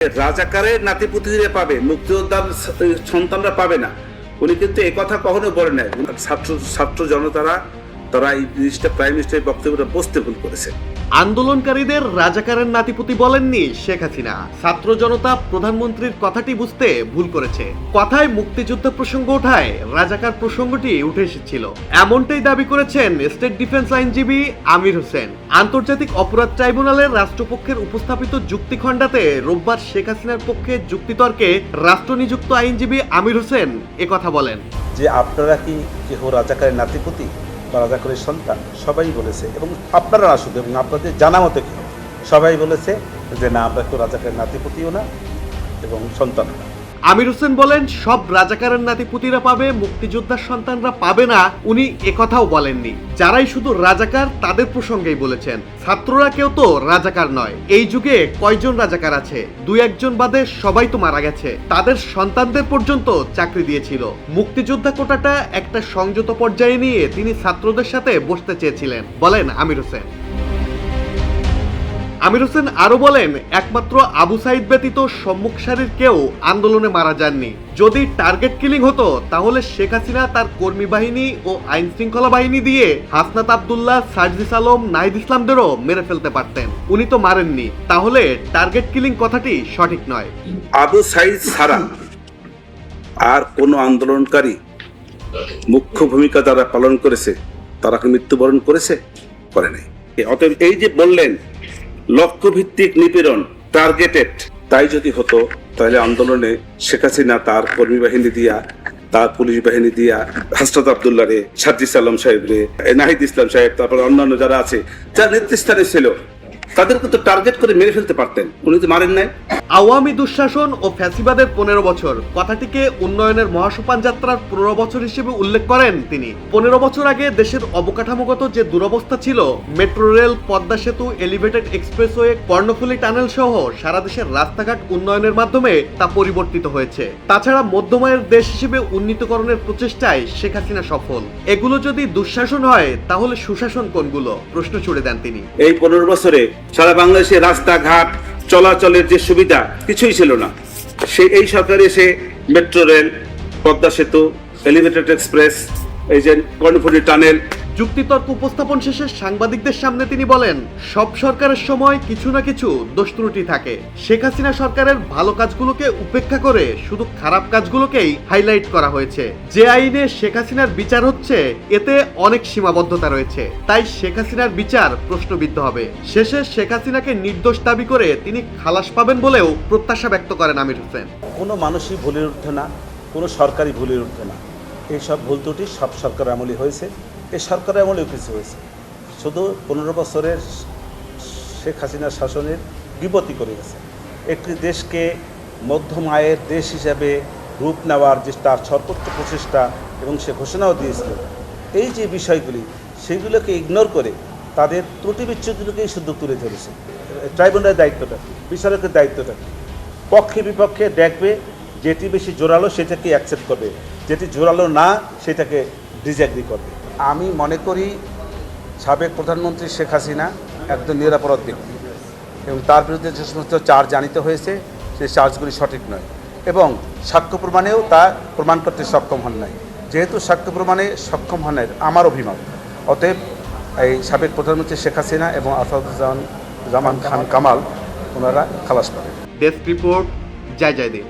রাজাকারের নাতিপুতিরা পাবে, মুক্তিযোদ্ধার সন্তানরা পাবে না। উনি কিন্তু এই কথা কখনো বলেন নাই। ছাত্র জনতারা তারা এই জিনিসটা প্রাইম মিনিস্টারের বক্তব্যটা বুঝতে ভুল করেছে। আন্দোলনকারীদের রাজাকারের নাতিপুতি বলেননি শেখ হাসিনা। ছাত্র জনতা প্রধানমন্ত্রীর কথাটি বুঝতে ভুল করেছে। কথায় মুক্তিযুদ্ধ প্রসঙ্গ ওঠায় রাজাকার প্রসঙ্গটি উঠে এসেছিল, এমনটাই দাবি করেছেন স্টেট ডিফেন্স আইনজীবী আমির হোসেন। আন্তর্জাতিক অপরাধ ট্রাইব্যুনালের রাষ্ট্রপক্ষের উপস্থাপিত যুক্তিখণ্ডাতে রোববার শেখ হাসিনার পক্ষে যুক্তিতর্কে রাষ্ট্রনিযুক্ত আইনজীবী আমির হোসেন একথা বলেন যে আপনারা কি কেহ রাজাকারের নাতিপুতি বা রাজাকারের সন্তান? সবাই বলেছে, এবং আপনারা না শুধু, এবং আপনাদের জানা মতো কেউ সবাই বলেছে যে না, আমরা কেউ রাজাকারের নাতিপুতিও না এবং সন্তানও না। আমির হোসেন বলেন সব রাজাকারের নাতিপুতিরা পাবে, মুক্তিযোদ্ধার সন্তানরা পাবে না। উনি একথাও বলেননি। যারাই শুধু রাজাকার তাদের প্রসঙ্গেই বলেছেন। ছাত্ররা কেউ তো রাজাকার নয়। এই যুগে কয়জন রাজাকার আছে? দুই একজন বাদে সবাই তো মারা গেছে। তাদের সন্তানদের পর্যন্ত চাকরি দিয়েছিল। মুক্তিযোদ্ধা কোটাটা একটা সংযত পর্যায়ে নিয়ে তিনি ছাত্রদের সাথে বসতে চেয়েছিলেন, বলেন আমির হোসেন। আমির হোসেন আরো বলেন, একমাত্র আবু সাইদ ব্যতীত সম্মুখ সারির কেউ আন্দোলনে মারা যাননি। যদি টার্গেট কিলিং হতো তাহলে শেখ হাসিনা তার কর্মী বাহিনী ও আইন শৃঙ্খলা বাহিনী দিয়ে হাসনাত আব্দুল্লাহ, সার্জিস আলম, নাহিদ ইসলামদেরও মেরে ফেলতে পারতেন। উনি তো মারেননি, তাহলে টার্গেট কিলিং কথাটি সঠিক নয়। আবু সাইদ ছাড়া আর কোন আন্দোলনকারী মুখ্য ভূমিকা যারা পালন করেছে তারা কি মৃত্যুবরণ করেছে? করে নাই। অতএব এই যে বললেন লক্ষ্যভিত্তিক নিপীড়ন, টার্গেটেড, তাই যদি হতো তাহলে আন্দোলনে শেখ হাসিনা তার কর্মী বাহিনী দিয়া, তার পুলিশ বাহিনী দিয়া হাসনাত আব্দুল্লাহ রে, সার্জিস আলম সাহেব রে, নাহিদ ইসলাম সাহেব, তারপর অন্যান্য যারা আছে, যারা নেতৃস্থানে ছিল, তাদেরকে তো টার্গেট করে মেরে ফেলতে পারতেন। উনি তো মারেন নাই। আওয়ামী দুঃশাসন ও ফ্যাসিবাদের 15 বছর কথাটিকে উন্নয়নের মহাসোপান যাত্রার 15 বছর হিসেবে উল্লেখ করেন তিনি। 15 বছর আগে দেশের অবকাঠামোগত যে দুরবস্থা ছিল, মেট্রো রেল, পদ্মা সেতু, এলিভেটেড এক্সপ্রেসওয়ে, কর্ণফুলী টানেল সহ সারা দেশের রাস্তাঘাট উন্নয়নের মাধ্যমে তা পরিবর্তিত হয়েছে। তাছাড়া মধ্যমায়ের দেশ হিসেবে উন্নীতকরণের প্রচেষ্টায় শেখ হাসিনা সফল। এগুলো যদি দুঃশাসন হয় তাহলে সুশাসন কোনগুলো? প্রশ্ন ছুড়ে দেন তিনি। এই 15 বছরে সারা বাংলাদেশে রাস্তাঘাট চলাচলের যে সুবিধা কিছুই ছিল না। এই সরকারে এসে মেট্রো রেল, পদ্মা সেতু, এলিভেটেড এক্সপ্রেস, এই যে কর্ণফুলী টানেল। যুক্তিতর্ক উপস্থাপন শেষে সাংবাদিকদের সামনে তিনি বলেন, সব সরকারের সময় কিছু না কিছু দোষ ত্রুটি থাকে। শেখ হাসিনা সরকারের ভালো কাজগুলোকে উপেক্ষা করে শুধু খারাপ কাজগুলোকেই হাইলাইট করা হয়েছে। যে আইনে শেখ হাসিনার বিচার হচ্ছে এতে অনেক সীমাবদ্ধতা রয়েছে, তাই শেখ হাসিনার বিচার প্রশ্নবিদ্ধ হবে। শেষে শেখ হাসিনাকে নির্দোষ দাবি করে তিনি খালাস পাবেন বলেও প্রত্যাশা ব্যক্ত করেন আমির হোসেন। কোনো মানুষই ভুলে উঠবে না, কোনো সরকারই ভুলে উঠবে না। এইসব ভুল ত্রুটি সব সরকার আমলে হয়েছে, এই সরকারের আমলেও কিছু হয়েছে। শুধু 15 বছরের শেখ হাসিনার শাসনের বিপত্তি করে গেছে। একটি দেশকে মধ্যম আয়ের দেশ হিসাবে রূপ নেওয়ার যে তার সর্বোচ্চ প্রচেষ্টা, এবং সে ঘোষণাও দিয়েছিল, এই যে বিষয়গুলি সেগুলোকে ইগনোর করে তাদের ত্রুটি বিচ্ছুতিগুলোকেই শুধু তুলে ধরেছে। ট্রাইব্যুনালের দায়িত্বটা কি, বিচারকের দায়িত্বটা কি? পক্ষে বিপক্ষে দেখবে, যেটি বেশি জোরালো সেটাকে অ্যাকসেপ্ট করবে, যেটি জোরালো না সেটাকে ডিসএগ্রি করবে। আমি মনে করি সাবেক প্রধানমন্ত্রী শেখ হাসিনা একজন নিরাপরাধ ব্যক্তি, এবং তার বিরুদ্ধে যে সমস্ত চার্জ আনিত হয়েছে সেই চার্জগুলি সঠিক নয়, এবং সাক্ষ্য প্রমাণেও তা প্রমাণ করতে সক্ষম হন নাই। যেহেতু সাক্ষ্য প্রমাণে সক্ষম হন নাই আমার অভিমত, অতএব এই সাবেক প্রধানমন্ত্রী শেখ হাসিনা এবং আসাদুজ্জামান খান কামাল ওনারা খালাস পাবেন। ডেস্ক রিপোর্ট, জয় জয় দিন।